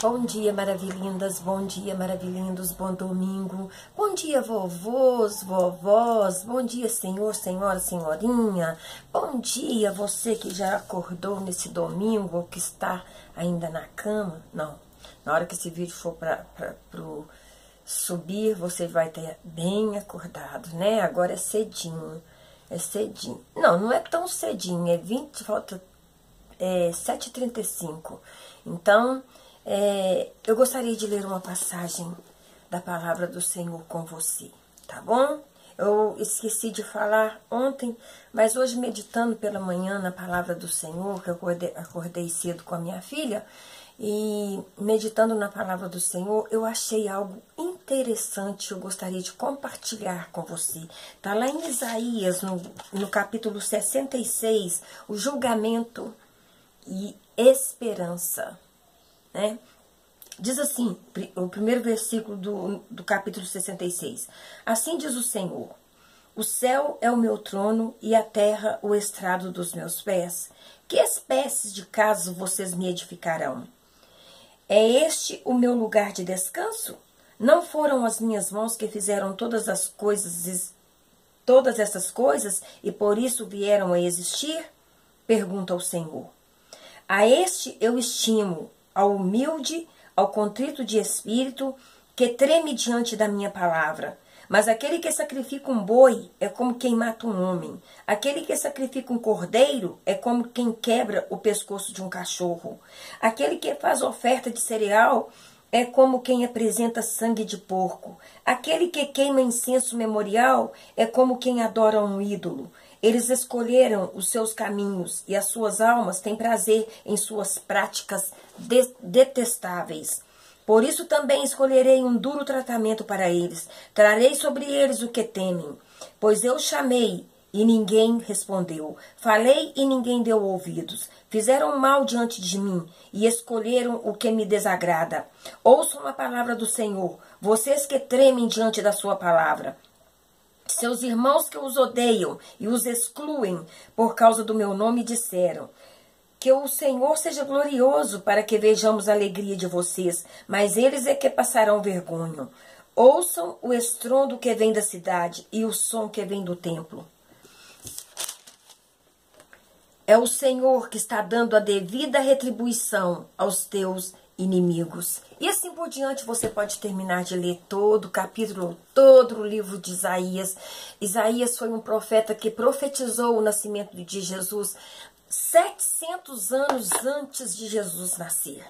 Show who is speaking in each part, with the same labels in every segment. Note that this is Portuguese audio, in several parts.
Speaker 1: Bom dia, maravilhindas, bom dia, maravilhindos, bom domingo, bom dia, vovôs, vovós, bom dia, senhor, senhora, senhorinha, bom dia, você que já acordou nesse domingo ou que está ainda na cama. Não, na hora que esse vídeo for pro subir, você vai estar bem acordado, né? Agora é cedinho, não, não é tão cedinho, falta 7h35, então... eu gostaria de ler uma passagem da palavra do Senhor com você, tá bom? Eu esqueci de falar ontem, mas hoje meditando pela manhã na palavra do Senhor, que eu acordei cedo com a minha filha, e meditando na palavra do Senhor, eu achei algo interessante, eu gostaria de compartilhar com você. Tá lá em Isaías, no capítulo 66, o julgamento e esperança. Né? Diz assim, o primeiro versículo do capítulo 66. Assim diz o Senhor: o céu é o meu trono e a terra o estrado dos meus pés. Que espécies de casas vocês me edificarão? É este o meu lugar de descanso? Não foram as minhas mãos que fizeram todas essas coisas e por isso vieram a existir? Pergunta o Senhor. A este eu estimo, ao humilde, ao contrito de espírito, que treme diante da minha palavra. Mas aquele que sacrifica um boi é como quem mata um homem. Aquele que sacrifica um cordeiro é como quem quebra o pescoço de um cachorro. Aquele que faz oferta de cereal é como quem apresenta sangue de porco. Aquele que queima incenso memorial é como quem adora um ídolo. Eles escolheram os seus caminhos e as suas almas têm prazer em suas práticas detestáveis. Por isso também escolherei um duro tratamento para eles. Trarei sobre eles o que temem. Pois eu chamei e ninguém respondeu. Falei e ninguém deu ouvidos. Fizeram mal diante de mim e escolheram o que me desagrada. Ouçam a palavra do Senhor, vocês que tremem diante da sua palavra. Seus irmãos que os odeiam e os excluem por causa do meu nome disseram: que o Senhor seja glorioso para que vejamos a alegria de vocês, mas eles é que passarão vergonha. Ouçam o estrondo que vem da cidade e o som que vem do templo. É o Senhor que está dando a devida retribuição aos teus inimigos. E assim por diante você pode terminar de ler todo o capítulo, todo o livro de Isaías. Isaías foi um profeta que profetizou o nascimento de Jesus 700 anos antes de Jesus nascer.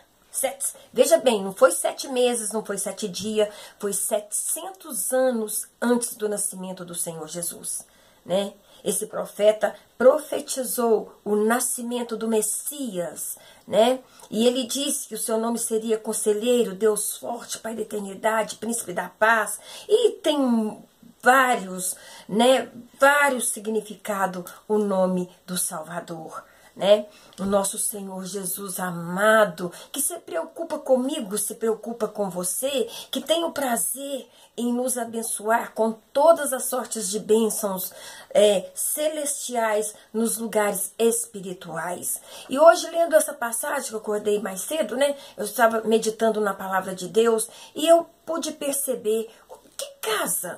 Speaker 1: Veja bem, não foi 7 meses, não foi 7 dias, foi 700 anos antes do nascimento do Senhor Jesus, né? Esse profeta profetizou o nascimento do Messias, né? E ele disse que o seu nome seria Conselheiro, Deus Forte, Pai da Eternidade, Príncipe da Paz. E tem vários significados o nome do Salvador, né? O nosso Senhor Jesus amado, que se preocupa comigo, se preocupa com você, que tem o prazer em nos abençoar com todas as sortes de bênçãos celestiais nos lugares espirituais. E hoje, lendo essa passagem, que eu acordei mais cedo, né? Eu estava meditando na palavra de Deus e eu pude perceber que casa.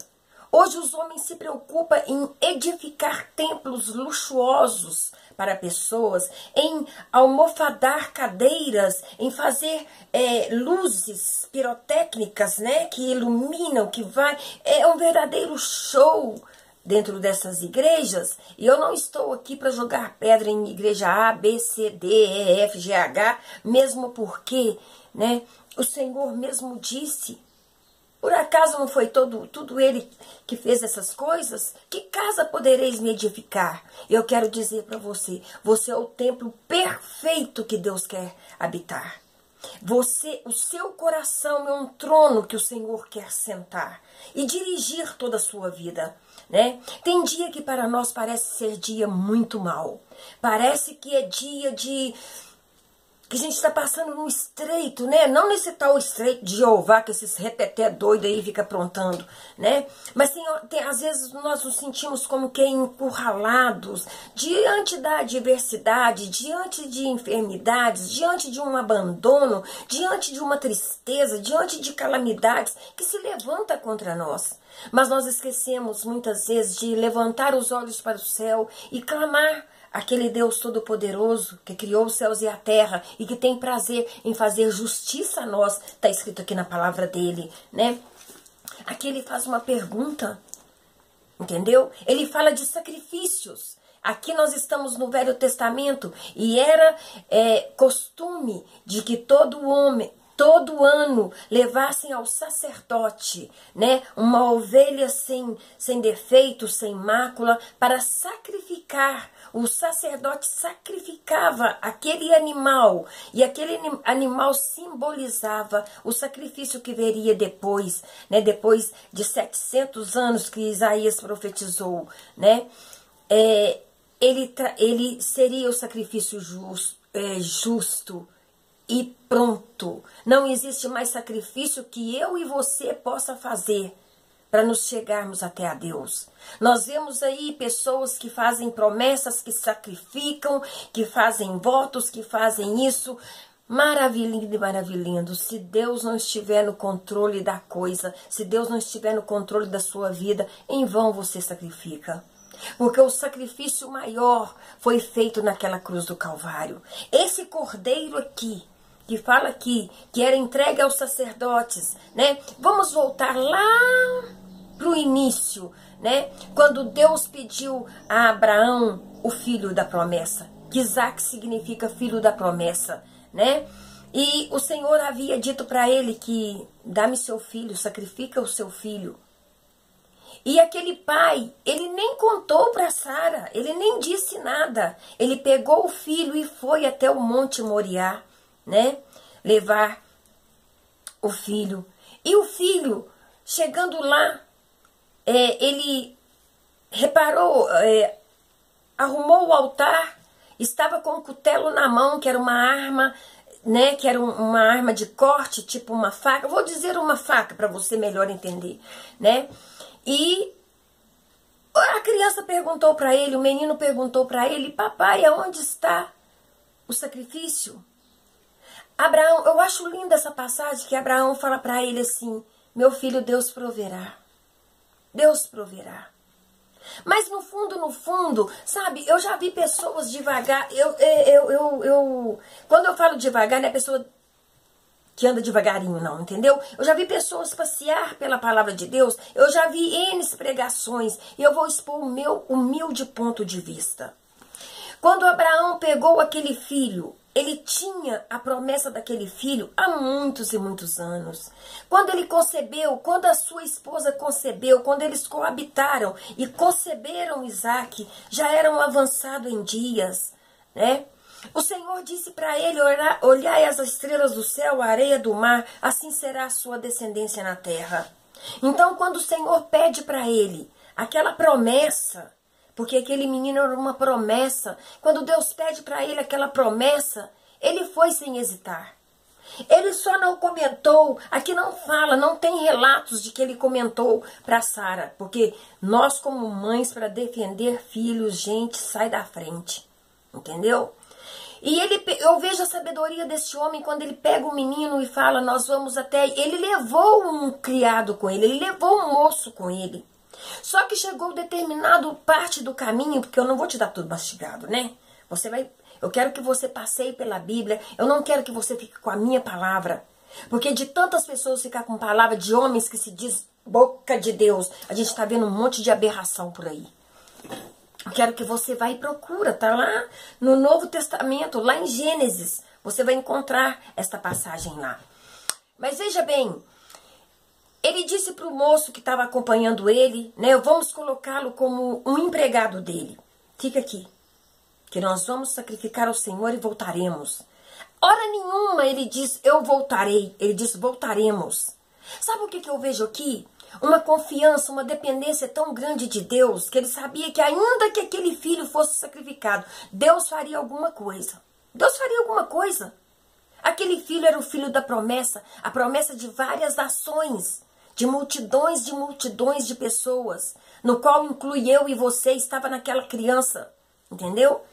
Speaker 1: Hoje os homens se preocupam em edificar templos luxuosos para pessoas, em almofadar cadeiras, em fazer luzes pirotécnicas, né, que iluminam, que vai... É um verdadeiro show dentro dessas igrejas. E eu não estou aqui para jogar pedra em igreja A, B, C, D, E, F, G, H, mesmo porque, né, o Senhor mesmo disse... Por acaso não foi tudo ele que fez essas coisas? Que casa podereis me edificar? Eu quero dizer para você, você é o templo perfeito que Deus quer habitar. O seu coração é um trono que o Senhor quer sentar e dirigir toda a sua vida, né? Tem dia que para nós parece ser dia muito mau. Parece que é dia de que a gente está passando num estreito, né? Não nesse tal estreito de Jeová, que esses reteté doido aí fica aprontando, né? Mas às vezes nós nos sentimos como que encurralados diante da adversidade, diante de enfermidades, diante de um abandono, diante de uma tristeza, diante de calamidades que se levanta contra nós. Mas nós esquecemos muitas vezes de levantar os olhos para o céu e clamar aquele Deus Todo-Poderoso que criou os céus e a terra e que tem prazer em fazer justiça a nós. Está escrito aqui na palavra dele, né? Aqui ele faz uma pergunta, entendeu? Ele fala de sacrifícios. Aqui nós estamos no Velho Testamento e era costume de que todo homem, todo ano, levassem ao sacerdote, né, uma ovelha sem defeito, sem mácula, para sacrificar. O sacerdote sacrificava aquele animal, e aquele animal simbolizava o sacrifício que viria depois, né, depois de 700 anos que Isaías profetizou, né, ele seria o sacrifício justo e pronto. Não existe mais sacrifício que eu e você possa fazer para nos chegarmos até a Deus. Nós vemos aí pessoas que fazem promessas, que sacrificam, que fazem votos, que fazem isso. Maravilhindo e maravilhando. Se Deus não estiver no controle da coisa, se Deus não estiver no controle da sua vida, em vão você sacrifica. Porque o sacrifício maior foi feito naquela cruz do Calvário. Esse cordeiro aqui, que fala aqui, que era entregue aos sacerdotes, né? Vamos voltar lá para o início, né? Quando Deus pediu a Abraão o filho da promessa, que Isaac significa filho da promessa, né? E o Senhor havia dito para ele que dá-me seu filho, sacrifica o seu filho. E aquele pai, ele nem contou para Sara, ele nem disse nada. Ele pegou o filho e foi até o Monte Moriá, né? Levar o filho. E o filho, chegando lá, ele reparou, arrumou o altar, estava com o cutelo na mão, que era uma arma, né? Que era uma arma de corte, tipo uma faca. Vou dizer uma faca para você melhor entender, né? E a criança perguntou para ele, o menino perguntou para ele: papai, aonde está o sacrifício? Abraão, eu acho linda essa passagem que Abraão fala para ele assim: meu filho, Deus proverá. Deus proverá. Mas no fundo, sabe, eu já vi pessoas devagar, quando eu falo devagar, não é pessoa que anda devagarinho não, entendeu? Eu já vi pessoas passear pela palavra de Deus, eu já vi N pregações, e eu vou expor o meu humilde ponto de vista. Quando Abraão pegou aquele filho, ele tinha a promessa daquele filho há muitos e muitos anos. Quando ele concebeu, quando a sua esposa concebeu, quando eles coabitaram e conceberam Isaac, já eram avançados em dias, né? O Senhor disse para ele: olhai as estrelas do céu, a areia do mar, assim será a sua descendência na terra. Então, quando o Senhor pede para ele aquela promessa, porque aquele menino era uma promessa, quando Deus pede para ele aquela promessa, ele foi sem hesitar. Ele só não comentou, aqui não fala, não tem relatos de que ele comentou para Sara, porque nós como mães, para defender filhos, gente, sai da frente, entendeu? E eu vejo a sabedoria desse homem quando ele pega o menino e fala: nós vamos até... Ele levou um criado com ele, ele levou um moço com ele. Só que chegou determinado parte do caminho, porque eu não vou te dar tudo mastigado, né? Eu quero que você passeie pela Bíblia, eu não quero que você fique com a minha palavra. Porque de tantas pessoas ficar com palavra de homens que se diz boca de Deus, a gente está vendo um monte de aberração por aí. Eu quero que você vá e procura, tá lá no Novo Testamento, lá em Gênesis. Você vai encontrar esta passagem lá. Mas veja bem, ele disse para o moço que estava acompanhando ele, né? Vamos colocá-lo como um empregado dele. Fica aqui, que nós vamos sacrificar ao Senhor e voltaremos. Hora nenhuma ele diz: eu voltarei. Ele diz: voltaremos. Sabe o que eu vejo aqui? Uma confiança, uma dependência tão grande de Deus, que ele sabia que ainda que aquele filho fosse sacrificado, Deus faria alguma coisa. Deus faria alguma coisa. Aquele filho era o filho da promessa, a promessa de várias nações, de multidões de pessoas, no qual inclui eu e você, estava naquela criança, entendeu?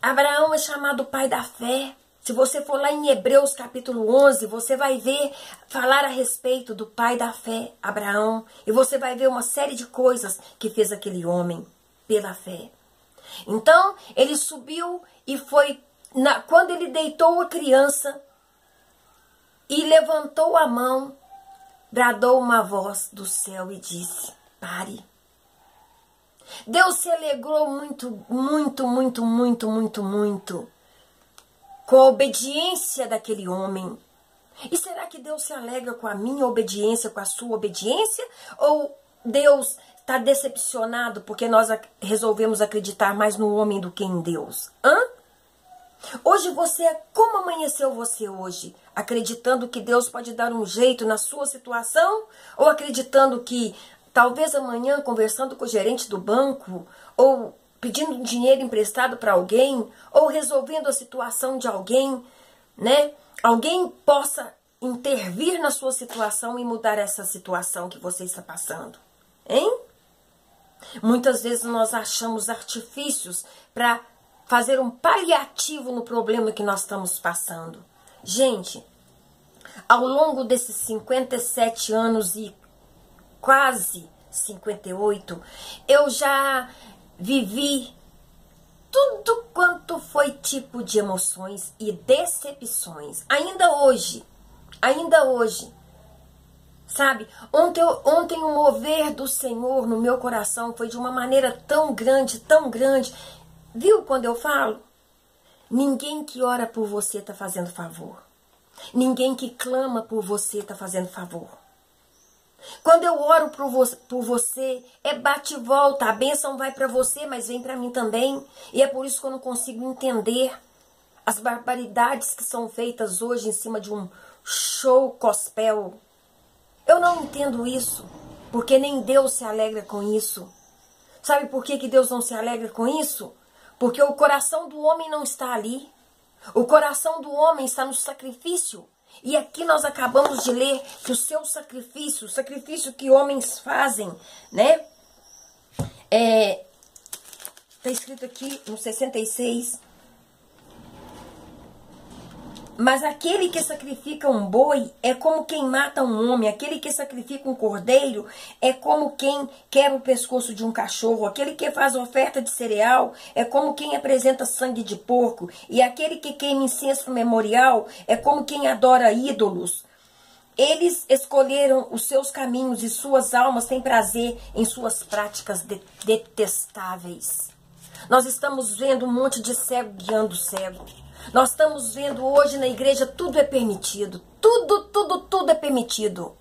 Speaker 1: Abraão é chamado pai da fé. Se você for lá em Hebreus capítulo 11, você vai ver, falar a respeito do pai da fé, Abraão. E você vai ver uma série de coisas que fez aquele homem pela fé. Então, ele subiu e foi, quando ele deitou a criança e levantou a mão, bradou uma voz do céu e disse, pare. Deus se alegrou muito com a obediência daquele homem. E será que Deus se alegra com a minha obediência, com a sua obediência? Ou Deus está decepcionado porque nós resolvemos acreditar mais no homem do que em Deus? Hoje como amanheceu você hoje? Acreditando que Deus pode dar um jeito na sua situação? Ou acreditando que talvez amanhã, conversando com o gerente do banco, ou pedindo dinheiro emprestado para alguém, ou resolvendo a situação de alguém, né? Alguém possa intervir na sua situação e mudar essa situação que você está passando, hein? Muitas vezes nós achamos artifícios para fazer um paliativo no problema que nós estamos passando. Gente, ao longo desses 57 anos e quase 58, eu já vivi tudo quanto foi tipo de emoções e decepções. Ainda hoje, sabe? Ontem o mover do Senhor no meu coração foi de uma maneira tão grande. Viu quando eu falo? Ninguém que ora por você está fazendo favor. Ninguém que clama por você está fazendo favor. Quando eu oro por você, é bate e volta. A bênção vai para você, mas vem para mim também. E é por isso que eu não consigo entender as barbaridades que são feitas hoje em cima de um show gospel. Eu não entendo isso, porque nem Deus se alegra com isso. Sabe por que Deus não se alegra com isso? Porque o coração do homem não está ali. O coração do homem está no sacrifício. E aqui nós acabamos de ler que o seu sacrifício, o sacrifício que homens fazem, né? Está escrito aqui no 66. Mas aquele que sacrifica um boi é como quem mata um homem. Aquele que sacrifica um cordeiro é como quem quebra o pescoço de um cachorro. Aquele que faz oferta de cereal é como quem apresenta sangue de porco. E aquele que queima incenso memorial é como quem adora ídolos. Eles escolheram os seus caminhos e suas almas têm prazer em suas práticas detestáveis. Nós estamos vendo um monte de cego guiando cego. Nós estamos vendo hoje na igreja, tudo é permitido. Tudo é permitido.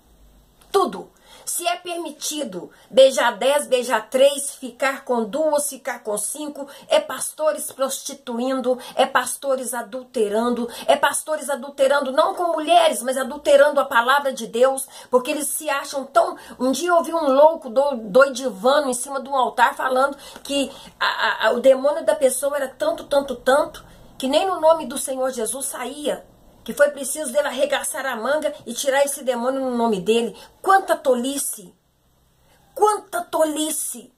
Speaker 1: Tudo. Se é permitido beijar 10, beijar 3, ficar com 2, ficar com 5, é pastores prostituindo, é pastores adulterando não com mulheres, mas adulterando a palavra de Deus, porque eles se acham tão... Um dia eu ouvi um louco doidivano em cima de um altar falando que o demônio da pessoa era tanto, que nem no nome do Senhor Jesus saía. Que foi preciso dele arregaçar a manga e tirar esse demônio no nome dele. Quanta tolice! Quanta tolice!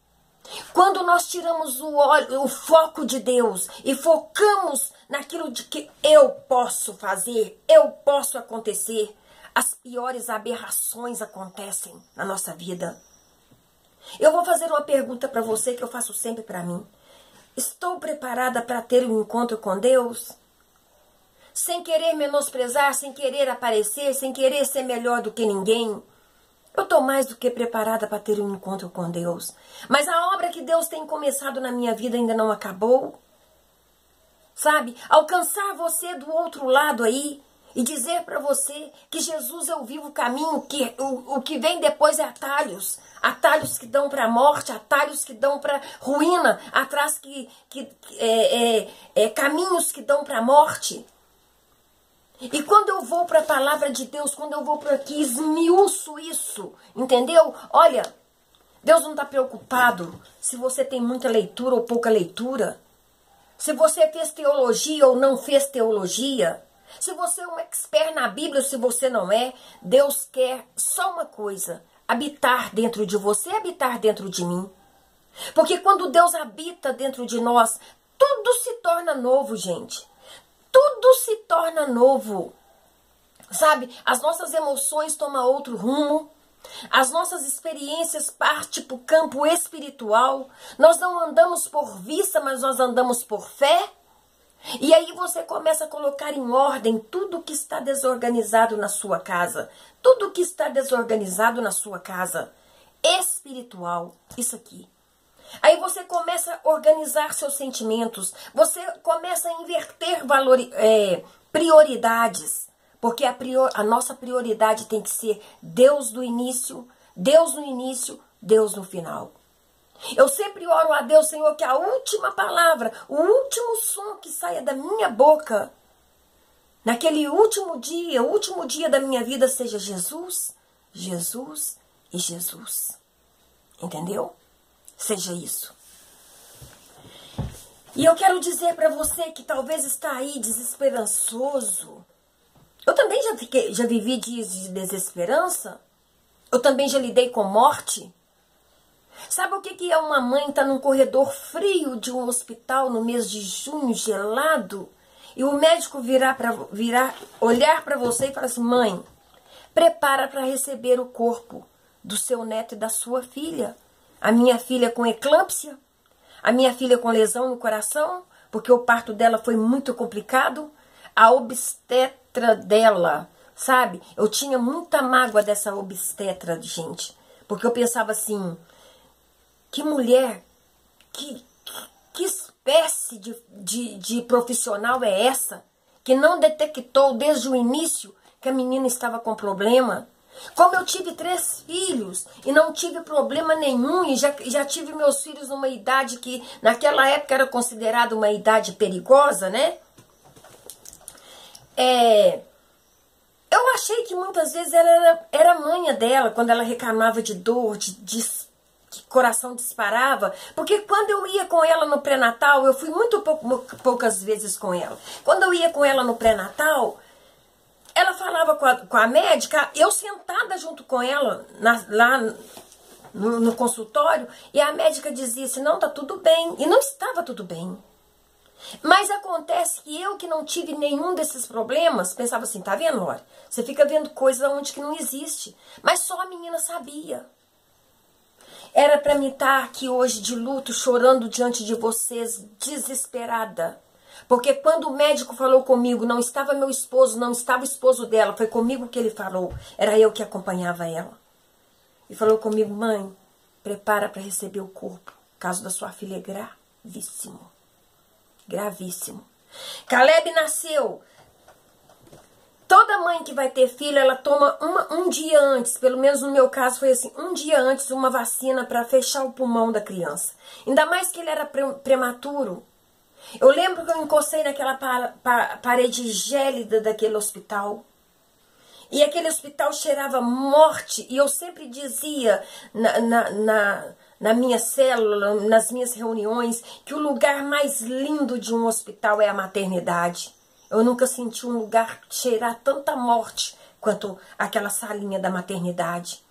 Speaker 1: Quando nós tiramos o foco de Deus e focamos naquilo de que eu posso fazer, eu posso acontecer, as piores aberrações acontecem na nossa vida. Eu vou fazer uma pergunta para você que eu faço sempre para mim. Estou preparada para ter um encontro com Deus? Sem querer menosprezar, sem querer aparecer, sem querer ser melhor do que ninguém. Eu estou mais do que preparada para ter um encontro com Deus. Mas a obra que Deus tem começado na minha vida ainda não acabou. Sabe? Alcançar você do outro lado aí e dizer para você que Jesus é o vivo caminho, que o que vem depois é atalhos. Atalhos que dão para a morte, atalhos que dão para ruína, caminhos que dão para a morte. E quando eu vou para a palavra de Deus, quando eu vou para aqui, esmiuço isso, entendeu? Olha, Deus não está preocupado se você tem muita leitura ou pouca leitura. se você fez teologia ou não fez teologia, se você é um expert na Bíblia ou se você não é, Deus quer só uma coisa: habitar dentro de você, habitar dentro de mim. Porque quando Deus habita dentro de nós, tudo se torna novo, gente. Tudo se torna novo. Sabe, as nossas emoções tomam outro rumo. As nossas experiências partem para o campo espiritual. Nós não andamos por vista, mas nós andamos por fé. E aí você começa a colocar em ordem tudo que está desorganizado na sua casa. Tudo que está desorganizado na sua casa. Espiritual. Isso aqui. Aí você começa a organizar seus sentimentos. Você começa a inverter prioridades. Porque a nossa prioridade tem que ser Deus no início, Deus no início, Deus no final. Eu sempre oro a Deus, Senhor, que a última palavra, o último som que saia da minha boca, naquele último dia, o último dia da minha vida, seja Jesus, Jesus e Jesus. Entendeu? Seja isso. E eu quero dizer para você que talvez está aí desesperançoso. Eu também já vivi dias de desesperança. Eu também já lidei com morte. Sabe o que é uma mãe estar num corredor frio de um hospital no mês de junho, gelado, e o médico olhar para você e falar assim: mãe, prepara para receber o corpo do seu neto e da sua filha. A minha filha com eclâmpsia, a minha filha com lesão no coração, porque o parto dela foi muito complicado. A obstetra dela, sabe? Eu tinha muita mágoa dessa obstetra, gente. Porque eu pensava assim: que mulher, que espécie de profissional é essa? Que não detectou desde o início que a menina estava com problema. Como eu tive 3 filhos e não tive problema nenhum, e já tive meus filhos numa idade que naquela época era considerada uma idade perigosa, né? Eu achei que muitas vezes ela era a manha dela, quando ela reclamava de dor, que coração disparava. Porque quando eu ia com ela no pré-natal, eu fui poucas vezes com ela. Quando eu ia com ela no pré-natal, ela falava com a médica, eu sentada junto com ela lá no consultório, e a médica dizia assim: não, tá tudo bem. E não estava tudo bem. Mas acontece que eu, que não tive nenhum desses problemas, pensava assim: tá vendo, Lore? Você fica vendo coisas onde que não existe. Mas só a menina sabia. Era para mim estar aqui hoje de luto, chorando diante de vocês, desesperada. Porque quando o médico falou comigo, não estava meu esposo, não estava o esposo dela, foi comigo que ele falou. Era eu que acompanhava ela. E falou comigo: mãe, prepara para receber o corpo. O caso da sua filha é gravíssimo. Gravíssimo. Caleb nasceu. Toda mãe que vai ter filho, ela toma um dia antes, pelo menos no meu caso foi assim, um dia antes, uma vacina para fechar o pulmão da criança. Ainda mais que ele era prematuro. Eu lembro que eu encostei naquela parede gélida daquele hospital. E aquele hospital cheirava morte. E eu sempre dizia na minha célula, nas minhas reuniões, que o lugar mais lindo de um hospital é a maternidade. Eu nunca senti um lugar cheirar tanta morte quanto aquela salinha da maternidade.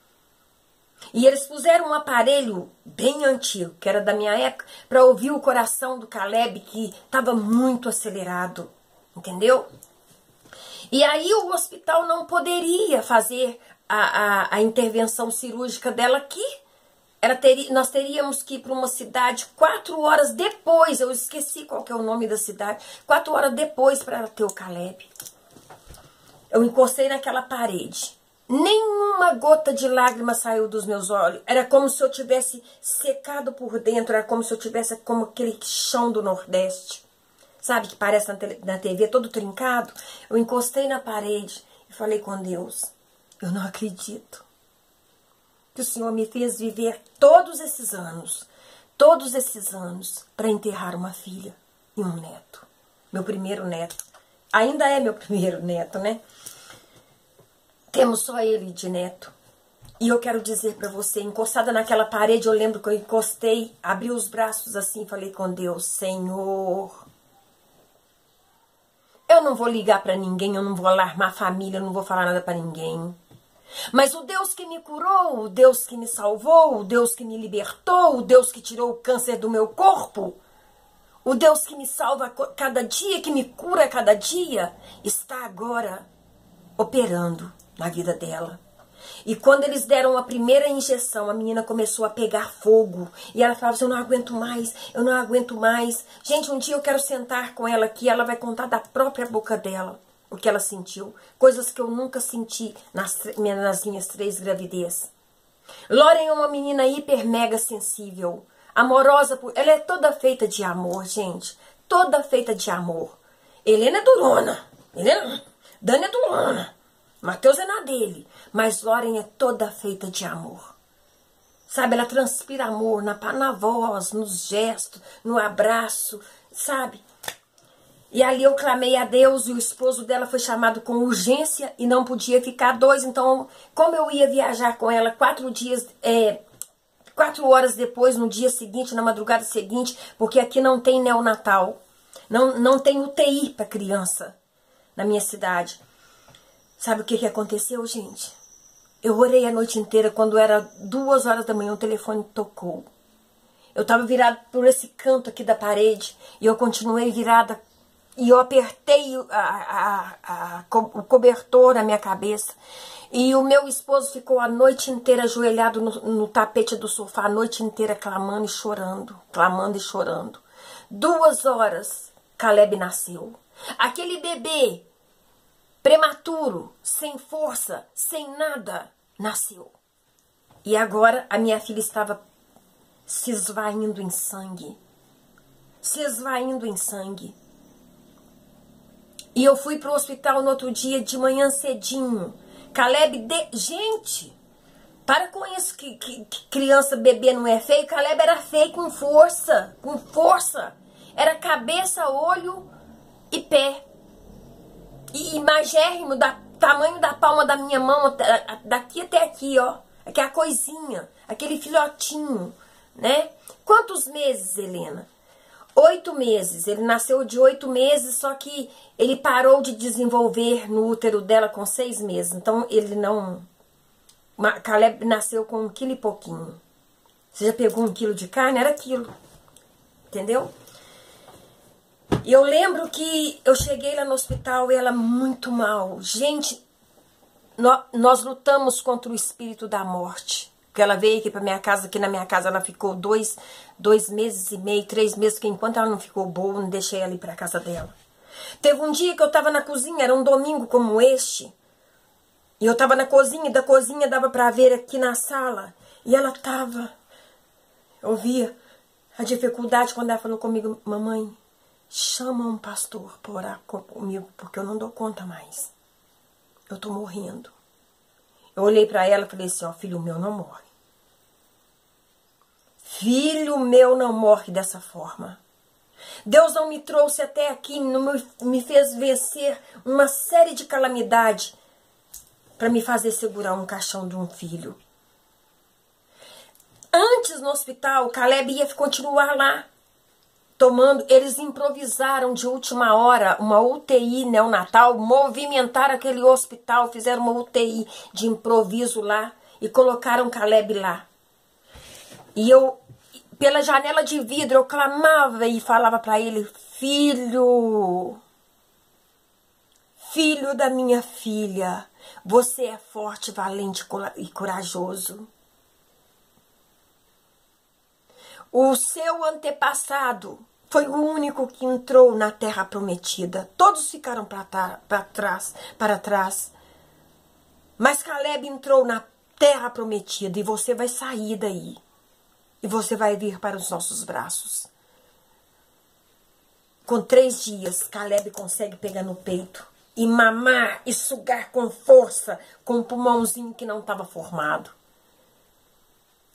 Speaker 1: E eles puseram um aparelho bem antigo, que era da minha época, para ouvir o coração do Caleb, que estava muito acelerado, entendeu? E aí o hospital não poderia fazer a intervenção cirúrgica dela aqui. Nós teríamos que ir para uma cidade 4 horas depois, eu esqueci qual que é o nome da cidade, 4 horas depois para ela ter o Caleb. Eu encostei naquela parede. Nenhuma gota de lágrima saiu dos meus olhos. Era como se eu tivesse secado por dentro, era como se eu tivesse como aquele chão do Nordeste. Sabe, que parece na TV todo trincado? Eu encostei na parede e falei com Deus: eu não acredito que o Senhor me fez viver todos esses anos para enterrar uma filha e um neto. Meu primeiro neto. Ainda é meu primeiro neto, né? Temos só ele de neto. E eu quero dizer para você, encostada naquela parede, eu lembro que eu encostei, abri os braços assim, falei com Deus: Senhor, Eu não vou ligar para ninguém, eu não vou alarmar a família, eu não vou falar nada para ninguém. Mas o Deus que me curou, o Deus que me salvou, o Deus que me libertou, o Deus que tirou o câncer do meu corpo, o Deus que me salva cada dia, que me cura cada dia, está agora operando na vida dela. E quando eles deram a primeira injeção, a menina começou a pegar fogo. E ela falava assim, eu não aguento mais, eu não aguento mais. Gente, um dia eu quero sentar com ela aqui, ela vai contar da própria boca dela o que ela sentiu. Coisas que eu nunca senti nas minhas 3 gravidez. Lauren é uma menina hiper mega sensível, amorosa. Ela é toda feita de amor, gente. Toda feita de amor. Helena é durona. Dani é durona. Mateus é na dele. Mas Lauren é toda feita de amor. Sabe, ela transpira amor na voz, nos gestos, no abraço, sabe? E ali eu clamei a Deus e o esposo dela foi chamado com urgência e não podia ficar 2. Então, como eu ia viajar com ela 4 horas depois, no dia seguinte, na madrugada seguinte, porque aqui não tem neonatal, não tem UTI para criança na minha cidade. Sabe o que aconteceu, gente? Eu orei a noite inteira, quando era 2 horas da manhã, o telefone tocou. Eu estava virada por esse canto aqui da parede e eu continuei virada e eu apertei o cobertor na minha cabeça. E o meu esposo ficou a noite inteira ajoelhado no tapete do sofá, a noite inteira clamando e chorando, clamando e chorando. 2 horas, Caleb nasceu. Aquele bebê prematuro, sem força, sem nada, nasceu. E agora a minha filha estava se esvaindo em sangue. Se esvaindo em sangue. E eu fui pro hospital no outro dia, de manhã cedinho. Caleb, gente, para com isso que criança, bebê não é feio. Caleb era feio com força, com força. Era cabeça, olho e pé. E magérrimo, tamanho da palma da minha mão, daqui até aqui, ó. Aqui é a coisinha, aquele filhotinho, né? Quantos meses, Helena? 8 meses. Ele nasceu de 8 meses, só que ele parou de desenvolver no útero dela com 6 meses. Então, ele não... Caleb nasceu com 1 quilo e pouquinho. Você já pegou 1 quilo de carne? Era aquilo. Entendeu? E eu lembro que eu cheguei lá no hospital e ela muito mal. Gente, nós lutamos contra o espírito da morte. Porque ela veio aqui pra minha casa, aqui na minha casa ela ficou 2 meses e meio, 3 meses, porque enquanto ela não ficou boa, eu não deixei ela ir pra casa dela. Teve um dia que eu tava na cozinha, era um domingo como este, e eu tava na cozinha, e da cozinha dava pra ver aqui na sala, e ela tava, eu via a dificuldade quando ela falou comigo, mamãe, chama um pastor pra orar comigo, porque eu não dou conta mais. Eu tô morrendo. Eu olhei pra ela e falei assim, ó, filho meu não morre. Filho meu não morre dessa forma. Deus não me trouxe até aqui, não me fez vencer uma série de calamidades para me fazer segurar um caixão de um filho. Antes no hospital, Caleb ia continuar lá, tomando, eles improvisaram de última hora uma UTI neonatal, movimentaram aquele hospital, fizeram uma UTI de improviso lá e colocaram Caleb lá. E eu, pela janela de vidro, eu clamava e falava para ele, filho, filho da minha filha, você é forte, valente e corajoso. O seu antepassado foi o único que entrou na terra prometida. Todos ficaram para trás. Mas Caleb entrou na terra prometida e você vai sair daí. E você vai vir para os nossos braços. Com 3 dias, Caleb consegue pegar no peito e mamar e sugar com força, com um pulmãozinho que não estava formado.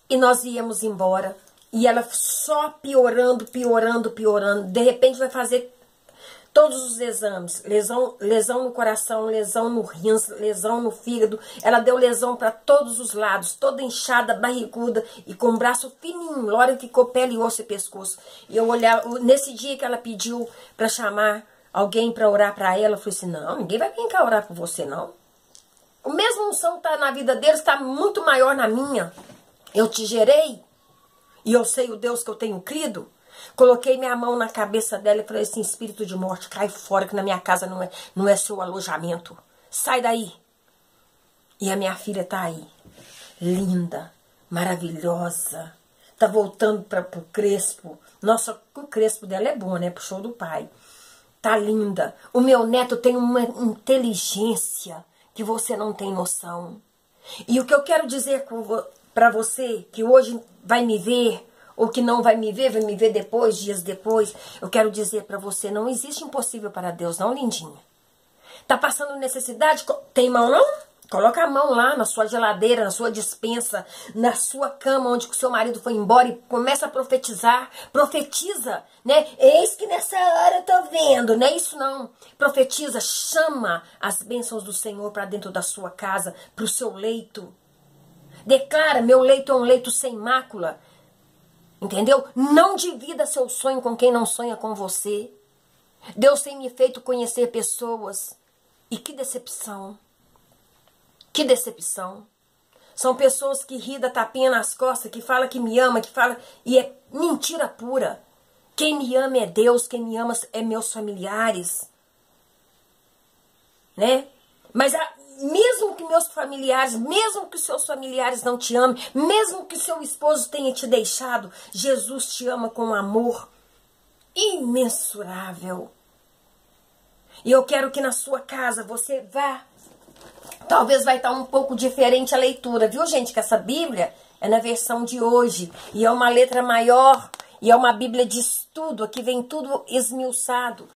Speaker 1: E nós íamos embora. E ela só piorando. De repente vai fazer todos os exames. Lesão no coração, lesão no rins, lesão no fígado. Ela deu lesão para todos os lados, toda inchada, barriguda e com o braço fininho. Lauren ficou pele, osso e pescoço. E eu olhava, nesse dia que ela pediu para chamar alguém para orar para ela. Eu falei assim, não, ninguém vai vir cá orar por você, não. O mesmo unção que está na vida deles está muito maior na minha. Eu te gerei e eu sei o Deus que eu tenho crido. Coloquei minha mão na cabeça dela e falei assim, espírito de morte, cai fora que na minha casa não é seu alojamento. Sai daí. E a minha filha tá aí. Linda, maravilhosa. Tá voltando pro Crespo. Nossa, o Crespo dela é bom, né? Pro show do pai. Tá linda. O meu neto tem uma inteligência que você não tem noção. E o que eu quero dizer para você, que hoje vai me ver, ou que não vai me ver depois, dias depois, eu quero dizer para você, não existe impossível para Deus, não, lindinha. Tá passando necessidade? Tem mão, não? Coloca a mão lá na sua geladeira, na sua despensa, na sua cama, onde o seu marido foi embora e começa a profetizar. Profetiza, né? Eis que nessa hora eu tô vendo, não é isso não. Profetiza, chama as bênçãos do Senhor para dentro da sua casa, para o seu leito. Declara, meu leito é um leito sem mácula. Entendeu? Não divida seu sonho com quem não sonha com você. Deus tem me feito conhecer pessoas. E que decepção. Que decepção. São pessoas que ri da tapinha nas costas, que fala que me ama, que fala... E é mentira pura. Quem me ama é Deus, quem me ama é meus familiares. Né? Mas mesmo que meus familiares, mesmo que seus familiares não te amem, mesmo que seu esposo tenha te deixado, Jesus te ama com um amor imensurável. E eu quero que na sua casa você vá. Talvez vai estar um pouco diferente a leitura, viu, gente? Que essa Bíblia é na versão de hoje. E é uma letra maior. E é uma Bíblia de estudo. Aqui vem tudo esmiuçado.